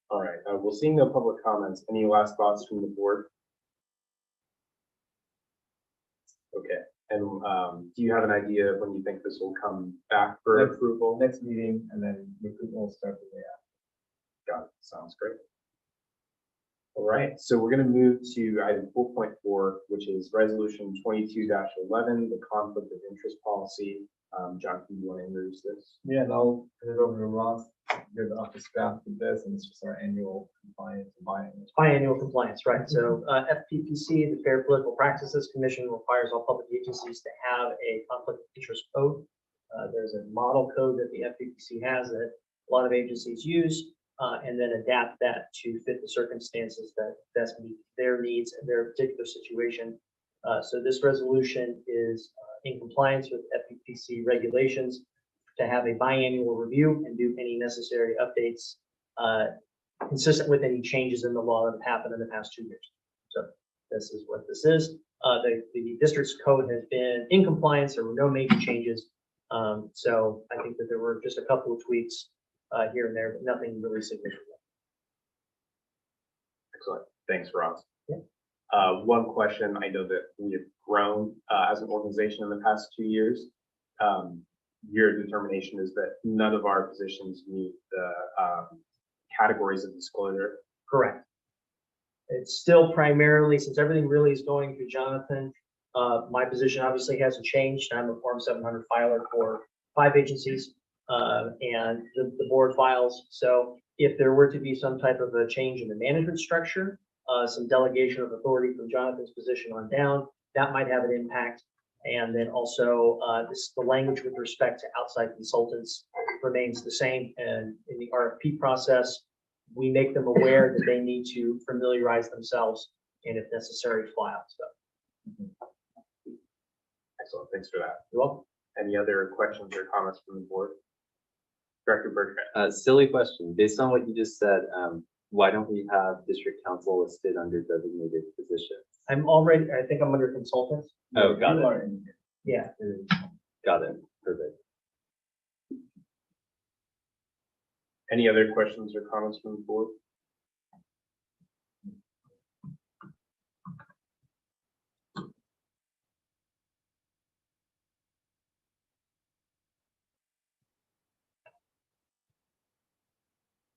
Speaker 2: All right, we'll see no public comments. Any last thoughts from the board? Okay, and do you have an idea of when you think this will come back for approval?
Speaker 1: Next meeting, and then recruitment will start the day after.
Speaker 2: Got it, sounds great. All right, so we're going to move to item 4.4, which is resolution 22-11, the conflict of interest policy. Jonathan, you want to introduce this?
Speaker 1: Yeah, and I'll turn it over to Ross. You're the office staff with this, and it's just our annual compliance and biannual.
Speaker 8: Biannual compliance, right? So FPPC, the Fair Political Practices Commission, requires all public agencies to have a conflict of interest code. There's a model code that the FPPC has that a lot of agencies use, and then adapt that to fit the circumstances that best meet their needs and their particular situation. So this resolution is in compliance with FPPC regulations to have a biannual review and do any necessary updates consistent with any changes in the law that have happened in the past 2 years. So this is what this is. The district's code has been in compliance. There were no major changes. So I think that there were just a couple of tweaks here and there, but nothing really significant.
Speaker 2: Excellent. Thanks, Ross.
Speaker 8: Yeah.
Speaker 2: One question, I know that we have grown as an organization in the past 2 years. Your determination is that none of our positions meet the categories of disclosure.
Speaker 8: Correct. It's still primarily, since everything really is going through Jonathan, my position obviously hasn't changed. I'm a Form 700 filer for 5 agencies, and the board files. So if there were to be some type of a change in the management structure, some delegation of authority from Jonathan's position on down, that might have an impact. And then also the language with respect to outside consultants remains the same. And in the RFP process, we make them aware that they need to familiarize themselves and if necessary, file stuff.
Speaker 2: Excellent, thanks for that.
Speaker 8: You're welcome.
Speaker 2: Any other questions or comments from the board? Director Bertrand.
Speaker 6: Silly question. Based on what you just said, why don't we have district council listed under designated positions?
Speaker 8: I think I'm under consultants.
Speaker 6: Oh, got
Speaker 1: You
Speaker 6: it.
Speaker 1: are in here.
Speaker 8: Yeah.
Speaker 6: Got it. Perfect.
Speaker 2: Any other questions or comments from the board?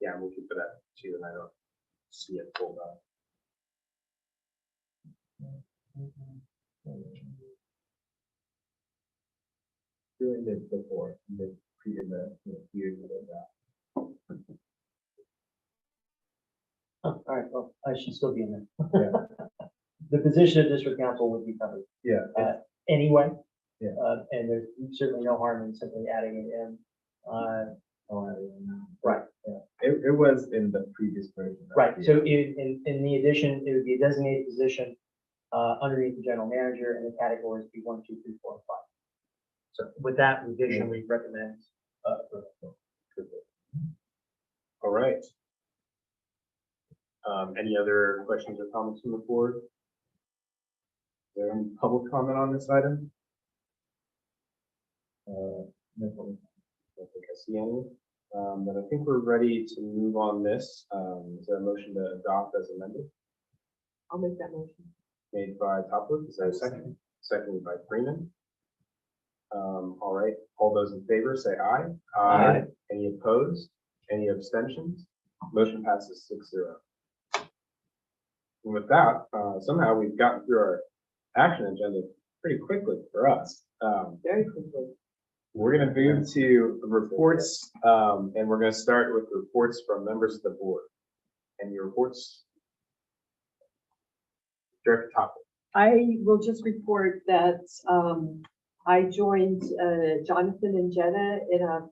Speaker 2: Yeah, I'm looking for that too, and I don't see it pulled up.
Speaker 1: Doing this before, the years of that.
Speaker 8: Oh, all right, well, I should still be in there. The position of district council would be covered
Speaker 1: Yeah.
Speaker 8: anyway.
Speaker 1: Yeah.
Speaker 8: And there's certainly no harm in simply adding it in. Right.
Speaker 1: Yeah. It was in the previous version.
Speaker 8: Right, so in the addition, it would be a designated position underneath the general manager, and the categories be 1, 2, 3, 4, and 5. So with that revision, we recommend.
Speaker 2: All right. Any other questions or comments from the board? Is there any public comment on this item? No public. I don't think I see any. Then I think we're ready to move on this. Is there a motion to adopt as amended?
Speaker 3: I'll make that motion.
Speaker 2: Made by Topwood. Is there a second? Seconded by Freeman. All right. All those in favor say aye.
Speaker 8: Aye.
Speaker 2: Any opposed? Any abstentions? Motion passes 6-0. And with that, somehow we've gotten through our action agenda pretty quickly for us.
Speaker 3: Very quickly.
Speaker 2: We're gonna move to reports, and we're gonna start with reports from members of the board. Any reports? Director Topic.
Speaker 3: I will just report that I joined Jonathan and Jenna in a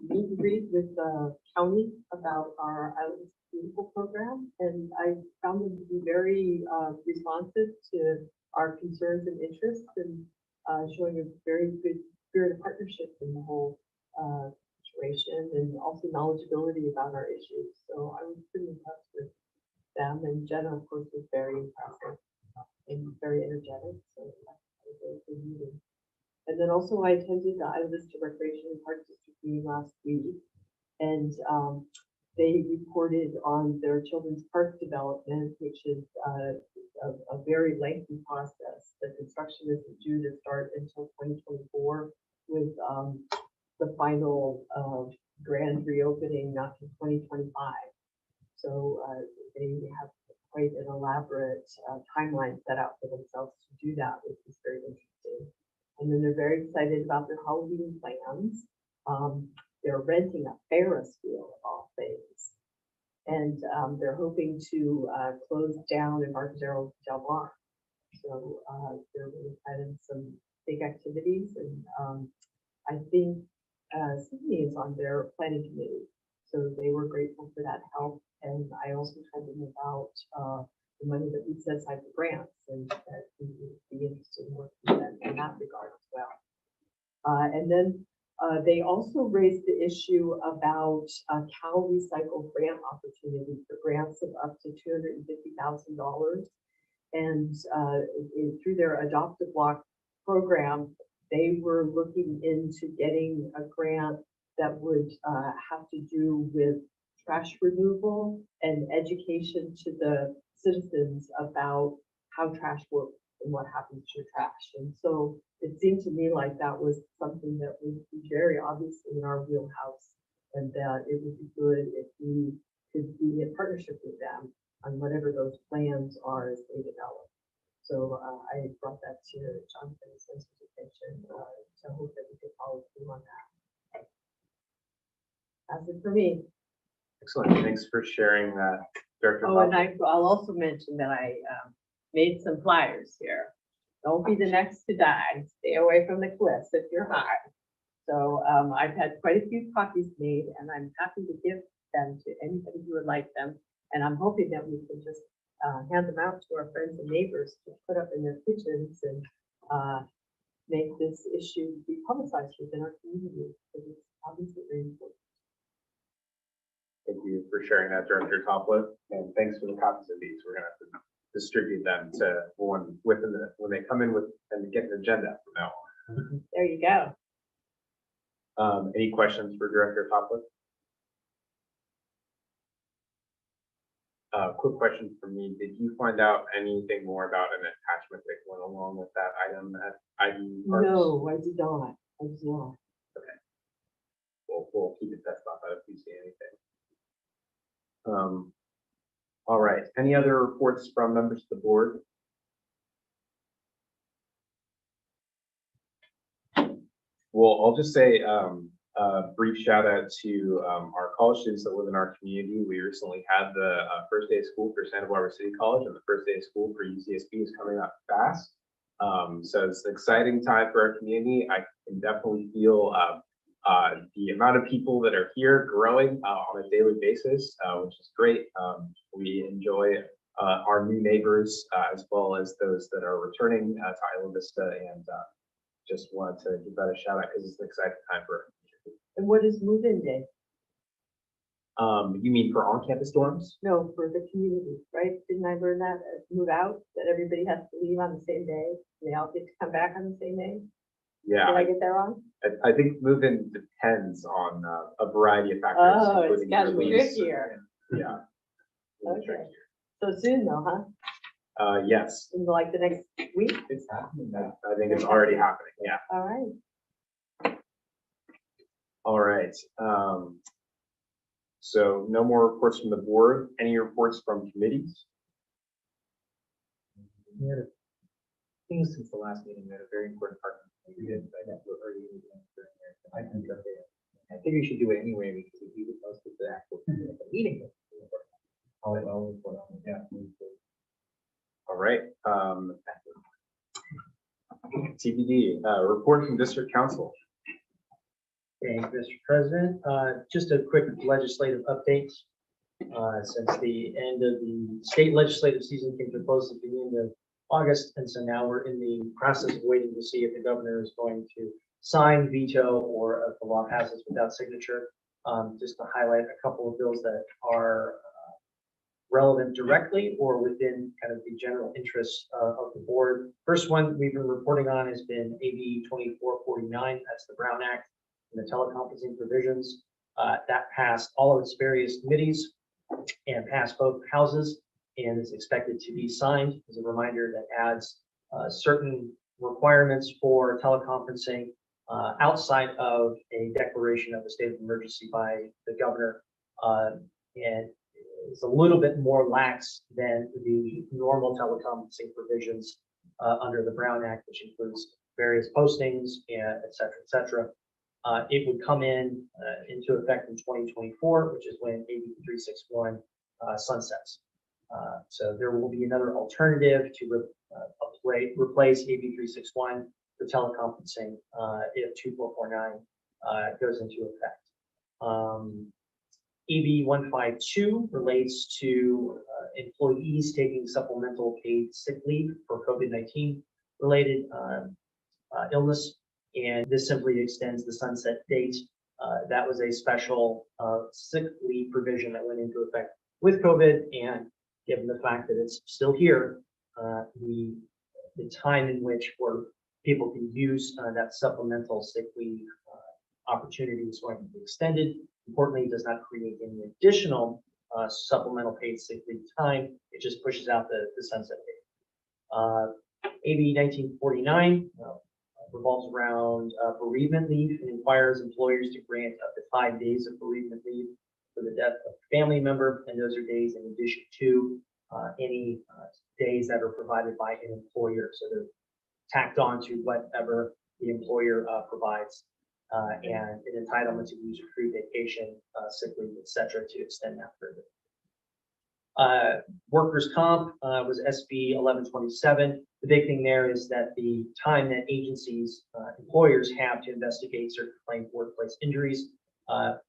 Speaker 3: meet and greet with the county about our Islands Beautiful program, and I found them to be very responsive to our concerns and interests, and showing a very good spirit of partnership in the whole situation, and also knowledgeability about our issues. So I was pretty impressed with them, and Jenna, of course, was very impressive and very energetic. So that was a good meeting. And then also I attended the Isla Vista Recreation and Park District meeting last week, and they reported on their children's park development, which is a very lengthy process. The construction isn't due to start until 2024, with the final grand reopening not till 2025. So they have quite an elaborate timeline set out for themselves to do that, which is very interesting. And then they're very excited about their Halloween plans. They're renting a Ferris wheel of all things. And they're hoping to close down Embarcadero Del Mar. So they're really planning some big activities. And I think Sydney is on their planning committee. So they were grateful for that help. And I also told them about the money that we set aside for grants, and that we would be interested in working with them in that regard as well. And then they also raised the issue about a cow recycle grant opportunity for grants of up to $250,000. And through their Adopt a Block program, they were looking into getting a grant that would have to do with trash removal and education to the citizens about how trash works and what happens to your trash. And so it seemed to me like that was something that would be very obviously in our wheelhouse, and that it would be good if we could be in partnership with them on whatever those plans are as they develop. So I brought that to Jonathan's attention to hope that we could follow through on that. That's it for me.
Speaker 2: Excellent. Thanks for sharing that, Director.
Speaker 3: Oh, and I'll also mention that I made some flyers here. Don't be the next to die. Stay away from the cliffs if you're high. So I've had quite a few copies made, and I'm happy to give them to anybody who would like them. And I'm hoping that we can just hand them out to our friends and neighbors to put up in their kitchens, and make this issue be publicized within our community, because it's obviously very important.
Speaker 2: Thank you for sharing that, Director Topliff, and thanks for the copies of these. We're gonna have to distribute them to when they come in with and get an agenda from now on.
Speaker 3: There you go.
Speaker 2: Any questions for Director Topliff? Quick question for me. Did you find out anything more about an attachment that went along with that item at Ivy Parks?
Speaker 3: No, I did not. I did not.
Speaker 2: Okay. We'll keep it that spot if we see anything. All right. Any other reports from members of the board? Well, I'll just say a brief shout out to our college students that live in our community. We recently had the first day of school for Santa Barbara City College, and the first day of school for UCSB is coming up fast. So it's an exciting time for our community. I can definitely feel the amount of people that are here growing on a daily basis, which is great. We enjoy our new neighbors as well as those that are returning to Isla Vista, and just wanted to give that a shout out because it's an exciting time for.
Speaker 3: And what is move-in day?
Speaker 2: You mean for on-campus dorms?
Speaker 3: No, for the community, right? Didn't I learn that at move out, that everybody has to leave on the same day? They all get to come back on the same day?
Speaker 2: Yeah.
Speaker 3: Did I get that wrong?
Speaker 2: I think move-in depends on a variety of factors.
Speaker 3: Oh, it's
Speaker 2: including
Speaker 3: gotten
Speaker 2: release.
Speaker 3: trickier.
Speaker 2: Yeah.
Speaker 3: Okay. So soon though, huh?
Speaker 2: Yes,
Speaker 3: In like the next week?
Speaker 1: It's happening
Speaker 2: I
Speaker 1: now.
Speaker 2: think it's already happening. Yeah.
Speaker 3: All right.
Speaker 2: All right. So no more reports from the board. Any reports from committees?
Speaker 4: We had a, things since the last meeting, we had a very important part. We didn't, I know, we're already in there. I think, okay, I think we should do it anyway, because if you most of the actual meeting.
Speaker 5: I'll report on it, yeah.
Speaker 2: All right. TBD, report from district council.
Speaker 8: Thank you, Mr. President. Just a quick legislative update. Since the end of the state legislative season came to a close at the end of August, and so now we're in the process of waiting to see if the governor is going to sign, veto, or if the law passes without signature. Just to highlight a couple of bills that are relevant directly or within kind of the general interests of the board. First one we've been reporting on has been AB 2449. That's the Brown Act and the teleconferencing provisions. That passed all of its various committees and passed both houses and is expected to be signed. As a reminder, that adds certain requirements for teleconferencing outside of a declaration of a state of emergency by the governor, and it's a little bit more lax than the normal teleconferencing provisions under the Brown Act, which includes various postings and et cetera, et cetera. It would come into effect in 2024, which is when AB 361 sunsets. So there will be another alternative to replace AB 361 for teleconferencing if 2449 goes into effect. AB 152 relates to employees taking supplemental paid sick leave for COVID-19 related illness, and this simply extends the sunset date. That was a special sick leave provision that went into effect with COVID, and given the fact that it's still here, the time in which people can use that supplemental sick leave opportunity is going to be extended. Importantly, it does not create any additional supplemental paid sick leave time. It just pushes out the sunset date. AB 1949 revolves around bereavement leave and requires employers to grant up to 5 days of bereavement leave for the death of a family member, and those are days in addition to any days that are provided by an employer. So they're tacked on to whatever the employer provides, and an entitlement to use accrued vacation, sick leave, et cetera, to extend that further. Workers' comp was SB 1127. The big thing there is that the time that agencies, employers have to investigate certain claimed workplace injuries,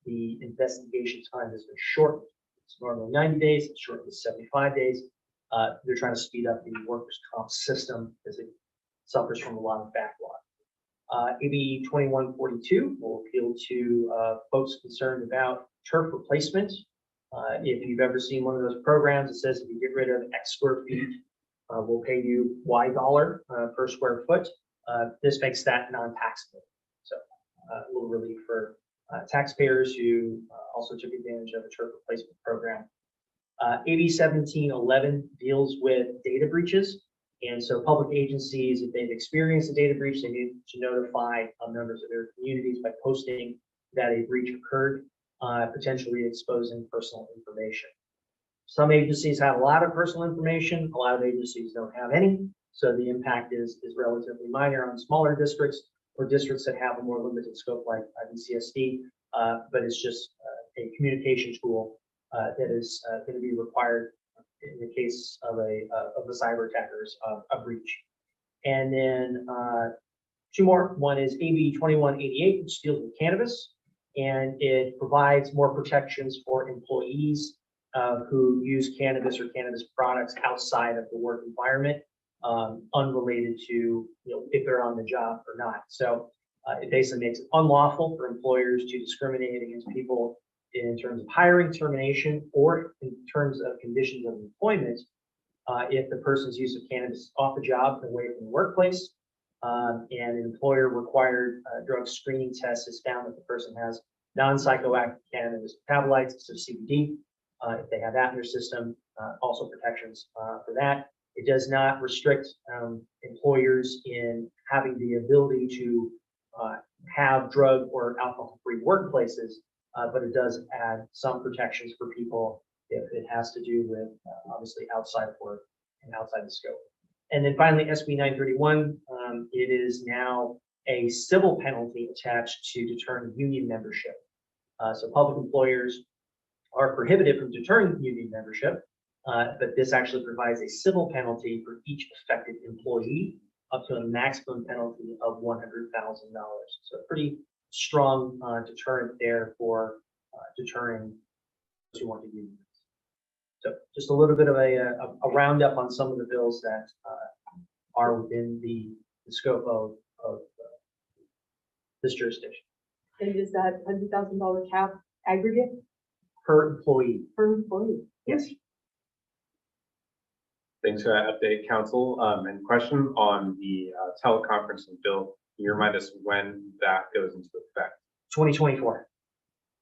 Speaker 8: the investigation time has been shortened. It's normally 90 days, it's shortened to 75 days. They're trying to speed up the workers' comp system as it suffers from a lot of backlog. AB 2142 will appeal to folks concerned about turf replacement. If you've ever seen one of those programs, it says if you get rid of X square feet, we'll pay you Y dollar per square foot. This makes that non-taxable. So a little relief for taxpayers who also took advantage of the turf replacement program. AB 1711 deals with data breaches. And so public agencies, if they've experienced a data breach, they need to notify members of their communities by posting that a breach occurred, potentially exposing personal information. Some agencies have a lot of personal information, a lot of agencies don't have any. So the impact is relatively minor on smaller districts or districts that have a more limited scope like IVCSD, but it's just a communication tool that is going to be required in the case of the cyber attackers a breach. And then two more. One is AB 2188, which deals with cannabis, and it provides more protections for employees who use cannabis or cannabis products outside of the work environment, unrelated to if they're on the job or not. So it basically makes it unlawful for employers to discriminate against people in terms of hiring, termination, or in terms of conditions of employment if the person's use of cannabis is off the job and away from the workplace, and an employer required drug screening test has found that the person has non-psychoactive cannabis metabolites, so CBD. If they have that in their system, also protections for that. It does not restrict employers in having the ability to have drug or alcohol-free workplaces, but it does add some protections for people if it has to do with obviously outside of work and outside the scope. And then finally, SB 931, it is now a civil penalty attached to deterring union membership. So public employers are prohibited from deterring union membership, but this actually provides a civil penalty for each affected employee up to a maximum penalty of $100,000. So a pretty strong deterrent there for deterring those who want to unionize. So just a little bit of a roundup on some of the bills that are within the scope of this jurisdiction.
Speaker 3: And is that $100,000 cap aggregate
Speaker 8: Per employee.
Speaker 3: per employee?
Speaker 8: Yes.
Speaker 2: Thanks for that update, council. And question on the teleconferencing bill. Can you remind us when that goes into effect?
Speaker 8: 2024.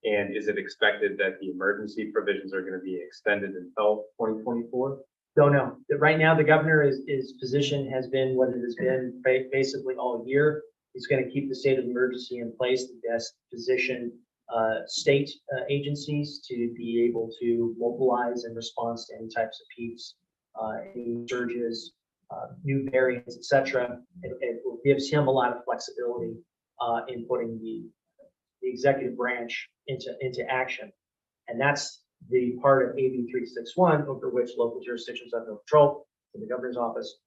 Speaker 2: And is it expected that the emergency provisions are going to be extended until 2024?
Speaker 8: Don't know. Right now, the governor his position has been what it has been basically all year. He's going to keep the state of emergency in place to best position state agencies to be able to mobilize in response to any types of peaks, any surges, new variants, etc. It gives him a lot of flexibility in putting the executive branch into action. And that's the part of AB 361 over which local jurisdictions have no control in the governor's office.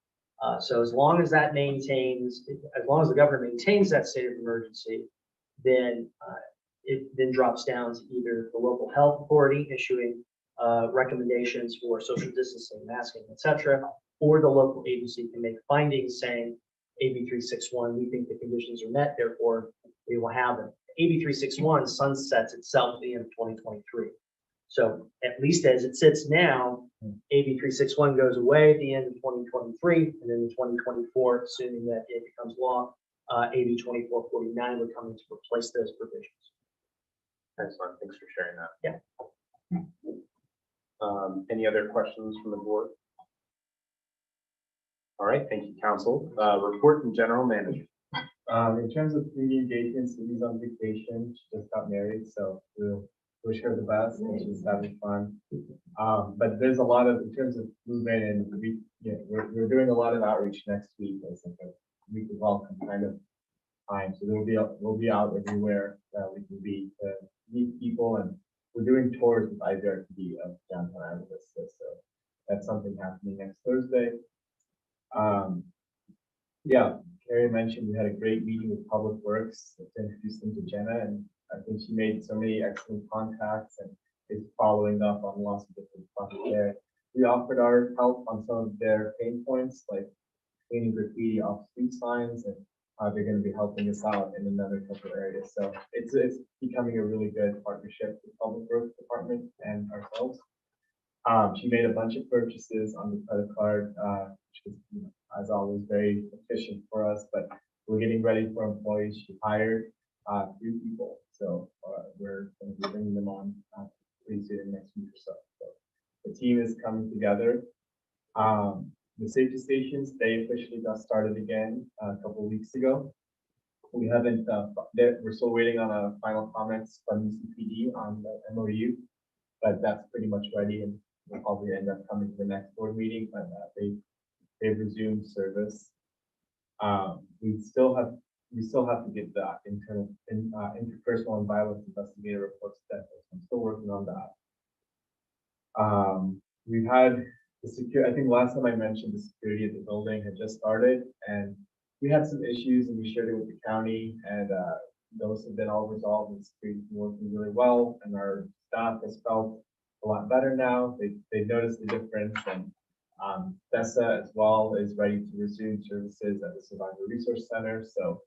Speaker 8: So as long as that as long as the governor maintains that state of emergency, then it then drops down to either the local health authority issuing recommendations for social distancing, masking, etc., or the local agency can make findings saying AB 361, we think the conditions are met, therefore we will have them. AB 361 sunsets itself at the end of 2023. So at least as it sits now, AB 361 goes away at the end of 2023, and then in 2024, assuming that it becomes law, AB 2449 would come in to replace those provisions.
Speaker 2: Excellent. Thanks for sharing that.
Speaker 8: Yeah.
Speaker 2: Any other questions from the board? All right. Thank you, council. Report from general manager.
Speaker 1: In terms of community engagement, Sydney's on vacation. She just got married, so we'll wish her the best and she's having fun. But there's a lot of, in terms of movement, and we're doing a lot of outreach next week. It's like a week of welcome kind of time. So we'll be out everywhere that we can be to meet people, and we're doing tours with IVRTD of downtown Isla Vista. So that's something happening next Thursday. Yeah, Carrie mentioned we had a great meeting with Public Works to introduce them to Jenna, and I think she made so many excellent contacts and is following up on lots of different stuff there. We offered our help on some of their pain points, like cleaning graffiti off street signs, and they're going to be helping us out in another couple of areas. So it's becoming a really good partnership with Public Works Department and ourselves. She made a bunch of purchases on the credit card, which was, as always, very efficient for us, but we're getting ready for employees. She hired 3 people, so we're going to be bringing them on pretty soon, next week or so. So the team is coming together. The safety stations, they officially got started again a couple of weeks ago. We haven't, we're still waiting on a final comments from UCPD on the MOU, but that's pretty much ready, and we'll probably end up coming to the next board meeting, but they've resumed service. We still have to get the interpersonal and violence investigator reports that I'm still working on that. We've had the security, I think last time I mentioned the security at the building had just started, and we had some issues and we shared it with the county, and those have been all resolved, and security's working really well, and our staff has felt a lot better now. They've noticed the difference, and TESA as well is ready to resume services at the Survivor Resource Center. So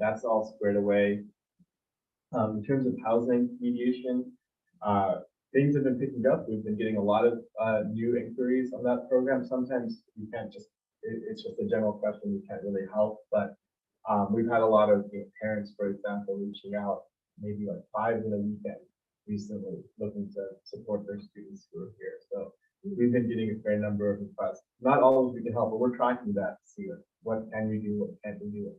Speaker 1: that's all squared away. In terms of housing mediation, things have been picking up. We've been getting a lot of new inquiries on that program. Sometimes you can't just, it's just a general question, you can't really help, but we've had a lot of parents, for example, reaching out, maybe like 5 in a weekend recently, looking to support their students who are here. So we've been getting a fair number of requests. Not all of we can help, but we're tracking that to see what can we do, what can't we do,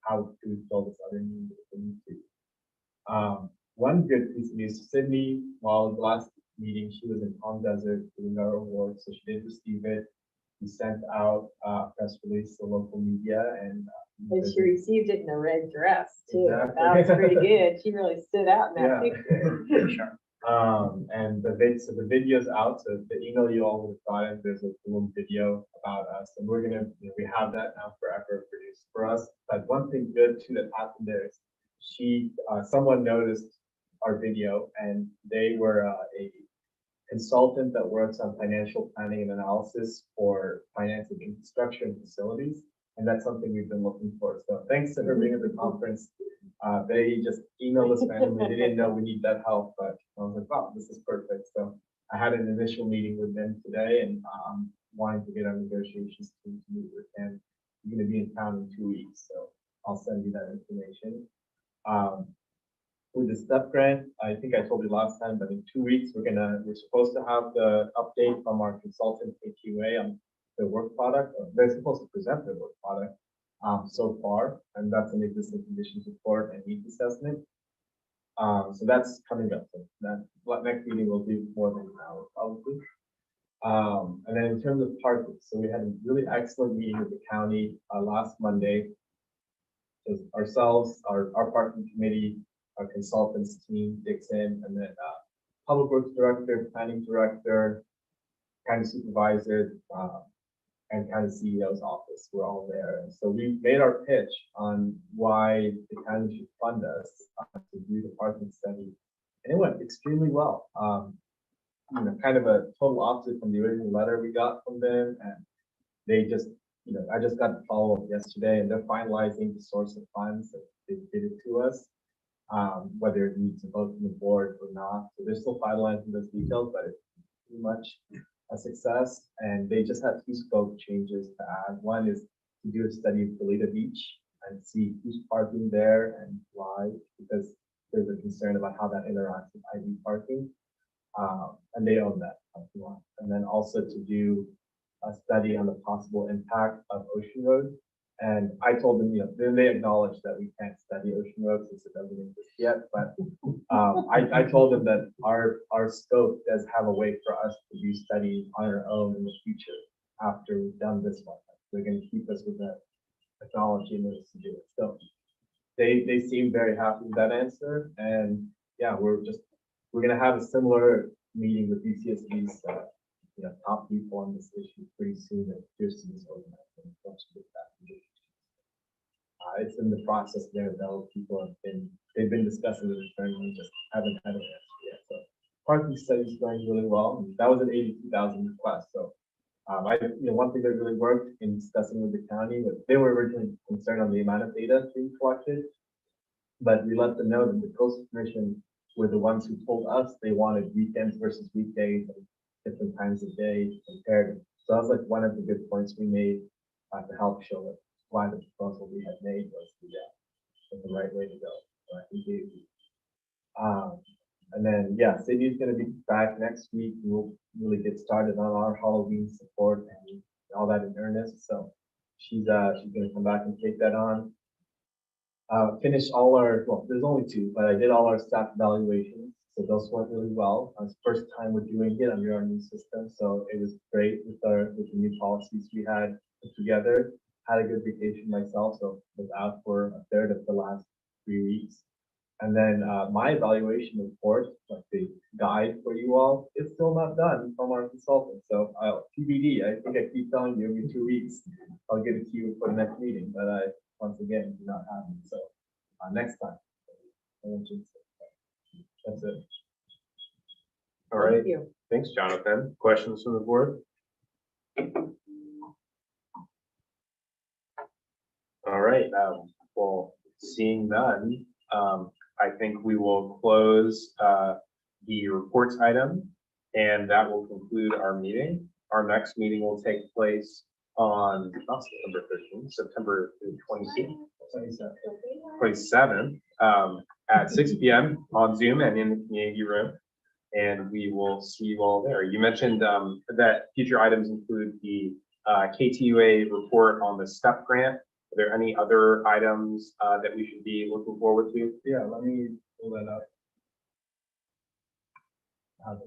Speaker 1: how do we fill this other need if we need to. One good piece of news, Sydney, while the last meeting, she was in Palm Desert doing our award, so she did receive it. we sent out a press release to local media and.
Speaker 3: And she received it in a red dress too.
Speaker 1: Exactly.
Speaker 3: That was pretty good. She really stood out in that
Speaker 1: Yeah.
Speaker 3: picture.
Speaker 1: And so the video's out, so the email you all would have gotten, there's a little video about us, and we're gonna, we have that now forever produced for us. But one thing good too that happened there is someone noticed our video, and they were a consultant that works on financial planning and analysis for financing infrastructure and facilities. And that's something we've been looking for. So thanks to her being at the conference. They just emailed us randomly. They didn't know we need that help, but I was like, wow, this is perfect. So I had an initial meeting with them today and wanting to get our negotiations team to meet with them. We're going to be in town in 2 weeks, so I'll send you that information. With the STEP grant, I think I told you last time, but in 2 weeks, we're supposed to have the update from our consultant KQA on the work product, or they're supposed to present their work product so far, and that's an existing conditions report and needs assessment. So that's coming up. So that next meeting will be more than an hour probably. And then in terms of parking, so we had a really excellent meeting with the county last Monday. Just ourselves, our parking committee, our consultants team, Dixon, and then public works director, planning director, county supervisor, and county CEO's office. We're all there. And so we made our pitch on why the county should fund us to do the parking study. And it went extremely well. Kind of a total opposite from the original letter we got from them. And they just, I just got a follow up yesterday, and they're finalizing the source of funds that they did it to us, whether it needs a vote from the board or not. So they're still finalizing those details, but it's pretty much a success. And they just had 2 scope changes to add. One is to do a study of Goleta Beach and see who's parking there and why, because there's a concern about how that interacts with ID parking. And they own that. And then also to do a study on the possible impact of Ocean Road. And I told them, then they acknowledge that we can't study Ocean Road since it doesn't exist yet. But I told them that our scope does have a way for us to do study on our own in the future after we've done this one. They're going to keep us with that technology in order to do it. So they seem very happy with that answer. And yeah, we're going to have a similar meeting with IVCSD's top people on this issue pretty soon at Pearson's organization. It's in the process there, though. They've been discussing it internally, just haven't had an answer yet. So parking study is going really well. That was an 82,000 request. So one thing that really worked in discussing with the county was they were originally concerned on the amount of data being collected, but we let them know that the Coastal Commission were the ones who told us they wanted weekends versus weekdays and different times of day compared. So that was like one of the good points we made to help show it why the proposal we had made was the right way to go. So I think and then Cindy's going to be back next week. We'll really get started on our Halloween support and all that in earnest. So she's going to come back and take that on. Finish all our, there's only 2, but I did all our staff evaluations. So those went really well. It's the first time we're doing it under our new system. So it was great with the new policies we had put together. Had a good vacation myself, so was out for a third of the last 3 weeks. And then my evaluation report, like the guide for you all, is still not done from our consultant. So TBD, I think I keep telling you every 2 weeks, I'll get it to you for the next meeting, but I, once again, do not have it. So next time. That's it.
Speaker 2: All right.
Speaker 3: Thank you.
Speaker 2: Thanks, Jonathan. Questions from the board? All right. Well, seeing none, I think we will close the reports item, and that will conclude our meeting. Our next meeting will take place on not September 13th, September 27th at 6 p.m. on Zoom and in the community room. And we will see you all there. You mentioned that future items include the KTUA report on the STEP grant. Are there any other items that we should be looking forward to?
Speaker 1: Yeah, let me pull that up. Right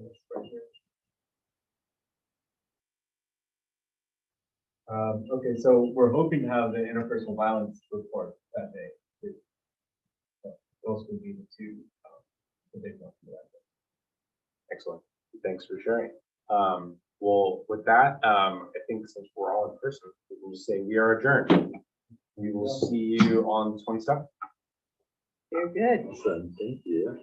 Speaker 1: here.
Speaker 5: Okay, so we're hoping to have the interpersonal violence report that day. too. So those would be the two, the big ones for that day.
Speaker 2: Excellent. Thanks for sharing. Well, with that, I think since we're all in person, we will say we are adjourned. We will see you on the 27th.
Speaker 3: Very good.
Speaker 6: Awesome, thank you.